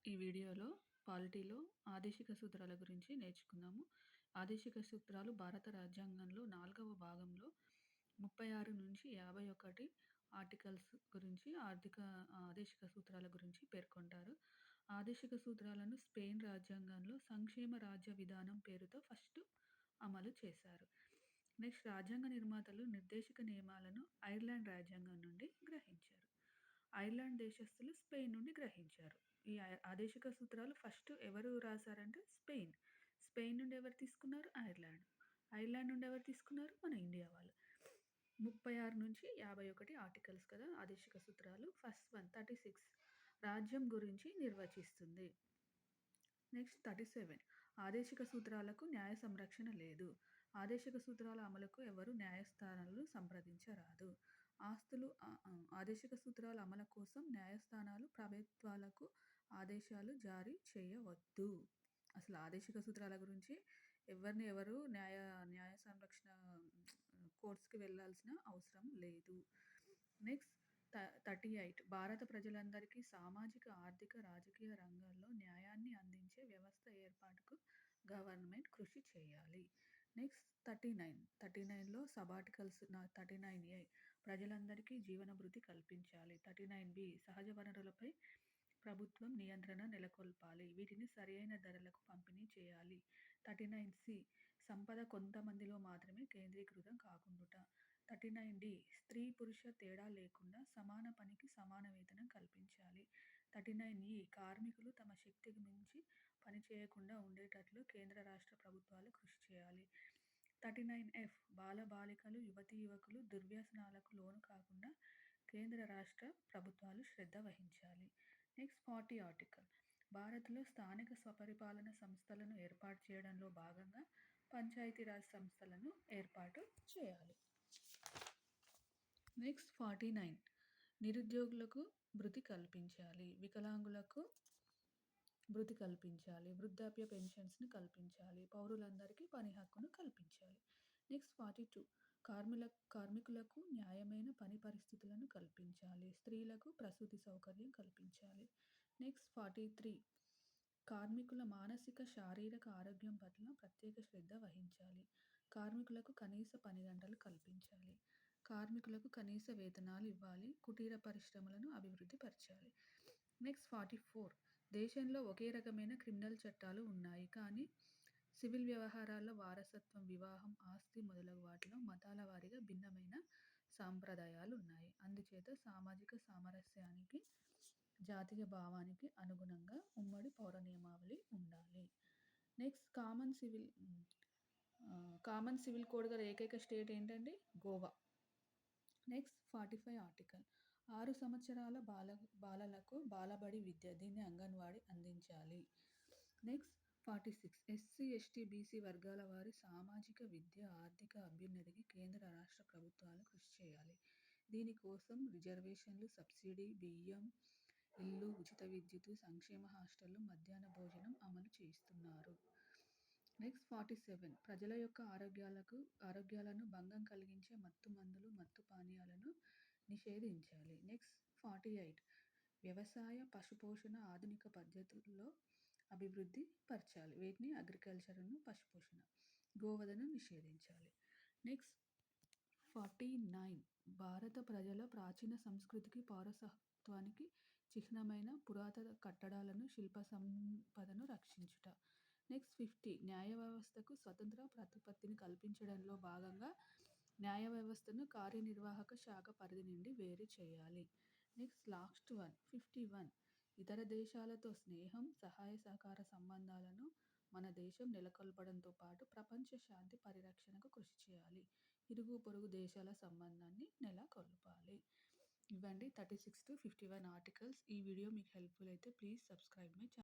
ఈ వీడియోలో పాలిటీలో ఆదేశిక సూత్రాల గురించి నేర్చుకుందాము. ఆదేశిక సూత్రాలు భారత రాజ్యాంగంలో 4వ భాగంలో 36-51 ఆర్టికల్స్ గురించి ఆదేశిక సూత్రాల గురించి పేర్కొంటారు. ఆదేశిక సూత్రాలను స్పెయిన్ రాజ్యాంగంలో సంక్షేమ రాజ్య విధానం పేరుతో ఫస్ట్ అమలు చేశారు. నెక్స్ట్, రాజ్యాంగ నిర్మాతలు నిర్దేశక నియమాలను ఐర్లాండ్ రాజ్యాంగం నుండి గ్రహించారు. ఐర్లాండ్ దేశస్థులు స్పెయిన్ నుండి గ్రహించారు. ఈ ఆదేశిక సూత్రాలు ఫస్ట్ ఎవరు రాశారంటే స్పెయిన్. స్పెయిన్ నుండి ఎవరు తీసుకున్నారు? ఐర్లాండ్. ఐర్లాండ్ నుండి ఎవరు తీసుకున్నారు? మన ఇండియా వాళ్ళు. 36-51 ఆర్టికల్స్ కదా ఆదేశిక సూత్రాలు. ఫస్ట్ వన్ 36 రాజ్యం గురించి నిర్వచిస్తుంది. నెక్స్ట్ 37 ఆదేశిక సూత్రాలకు న్యాయ సంరక్షణ లేదు. ఆదేశిక సూత్రాల అమలుకు ఎవరు న్యాయస్థానాలను సంప్రదించరాదు. ఆదేశిక సూత్రాల అమలు కోసం న్యాయస్థానాలు ప్రభుత్వాలకు ఆదేశాలు జారీ చేయవద్దు. అసలు ఆదేశిక సూత్రాల గురించి ఎవరు న్యాయ సంరక్షణ కోర్ట్స్కి వెళ్ళాల్సిన అవసరం లేదు. నెక్స్ట్ 38 భారత ప్రజలందరికీ సామాజిక, ఆర్థిక, రాజకీయ రంగాల్లో న్యాయాన్ని అందించే వ్యవస్థ ఏర్పాటుకు గవర్నమెంట్ కృషి చేయాలి. నెక్స్ట్ 39లో సబ్ ఆర్టికల్స్ 39A ప్రజలందరికీ జీవనభృతి కల్పించాలి. 39B సహజ వనరులపై ప్రభుత్వం నియంత్రణ నెలకొల్పాలి. వీటిని సరియైన ధరలకు పంపిణీ చేయాలి. 39C సంపద కొంతమందిలో మాత్రమే కేంద్రీకృతం కాకుండుట. 39D స్త్రీ పురుష తేడా లేకుండా సమాన పనికి సమాన వేతనం కల్పించాలి. 39E కార్మికులు తమ శక్తికి మించి పని చేయకుండా ఉండేటట్లు కేంద్ర రాష్ట్ర ప్రభుత్వాలు కృషి చేయాలి. 39F బాలబాలికలు, యువతీ యువకులు దుర్వ్యసనాలకు లోను కాకుండా కేంద్ర రాష్ట్ర ప్రభుత్వాలు శ్రద్ధ వహించాలి. నెక్స్ట్ 40 ఆర్టికల్ భారత్లో స్థానిక స్వపరిపాలన సంస్థలను ఏర్పాటు చేయడంలో భాగంగా పంచాయతీరాజ్ సంస్థలను ఏర్పాటు చేయాలి. నెక్స్ట్ 49 నిరుద్యోగులకు భృతి కల్పించాలి. వికలాంగులకు భృతి కల్పించాలి. వృద్ధాప్య పెన్షన్స్ని కల్పించాలి. పౌరులందరికీ పని హక్కును కల్పించాలి. నెక్స్ట్ 42 కార్మికులకు న్యాయమైన పని పరిస్థితులను కల్పించాలి. స్త్రీలకు ప్రసూతి సౌకర్యం కల్పించాలి. నెక్స్ట్ 43 కార్మికుల మానసిక, శారీరక ఆరోగ్యం పట్ల ప్రత్యేక శ్రద్ధ వహించాలి. కార్మికులకు కనీస పని గంటలు కల్పించాలి. కార్మికులకు కనీస వేతనాలు ఇవ్వాలి. కుటీర పరిశ్రమలను అభివృద్ధి పరచాలి. నెక్స్ట్ 44 దేశంలో ఒకే రకమైన క్రిమినల్ చట్టాలు ఉన్నాయి, కానీ సివిల్ వ్యవహారాల్లో వారసత్వం, వివాహం, ఆస్తి మొదలగు వాటిలో మతాల వారీగా భిన్నమైన సాంప్రదాయాలు ఉన్నాయి. అందుచేత సామాజిక సామరస్యానికి, జాతీయ భావానికి అనుగుణంగా ఉమ్మడి పౌర నియమావళి ఉండాలి. నెక్స్ట్ కామన్ సివిల్ కోడ్ గల ఏకైక స్టేట్ ఏంటండి? గోవా. నెక్స్ట్ 45 ఆర్టికల్ 6 సంవత్సరాల బాలలకు బాలబడి విద్య, దీన్ని అంగన్వాడీ అందించాలి. నెక్స్ట్ 46 ఎస్సీ, ఎస్టీ, బీసీ వర్గాల వారి సామాజిక, విద్య, ఆర్థిక అభ్యున్నతికి కేంద్ర రాష్ట్ర ప్రభుత్వాలు కృషి చేయాలి. దీనికోసం రిజర్వేషన్లు, సబ్సిడీ, బియ్యం, ఇల్లు, ఉచిత విద్యుత్, సంక్షేమ హాస్టళ్లు, మధ్యాహ్న భోజనం అమలు చేస్తున్నారు. నెక్స్ట్ 47 ప్రజల యొక్క ఆరోగ్యాలను భంగం కలిగించే మత్తు మందులు, మత్తు పానీయాలను నిషేధించాలి. నెక్స్ట్ 48 వ్యవసాయ, పశుపోషణ ఆధునిక పద్ధతుల్లో అభివృద్ధి పరచాలి. వీటిని అగ్రికల్చర్ను, పశుపోషణ, గోవధను నిషేధించాలి. నెక్స్ట్ 49 భారత ప్రజల ప్రాచీన సంస్కృతికి, పౌరసత్వానికి చిహ్నమైన పురాతన కట్టడాలను, శిల్ప సంపదను రక్షించుట. నెక్స్ట్ 50 న్యాయ వ్యవస్థకు స్వతంత్ర ప్రతిపత్తిని కల్పించడంలో భాగంగా న్యాయ వ్యవస్థను కార్యనిర్వాహక శాఖ పరిధి నుండి వేరు చేయాలి. నెక్స్ట్ లాస్ట్ వన్ 51 ఇతర దేశాలతో స్నేహం, సహాయ సహకార సంబంధాలను మన దేశం నెలకొల్పడంతో పాటు ప్రపంచ శాంతి పరిరక్షణకు కృషి చేయాలి. ఇరుగు పొరుగు దేశాల సంబంధాన్ని నెలకొల్పాలి. ఇవ్వండి 36-51 ఆర్టికల్స్. ఈ వీడియో మీకు హెల్ప్ఫుల్ అయితే ప్లీజ్ సబ్స్క్రైబ్ మై ఛానల్.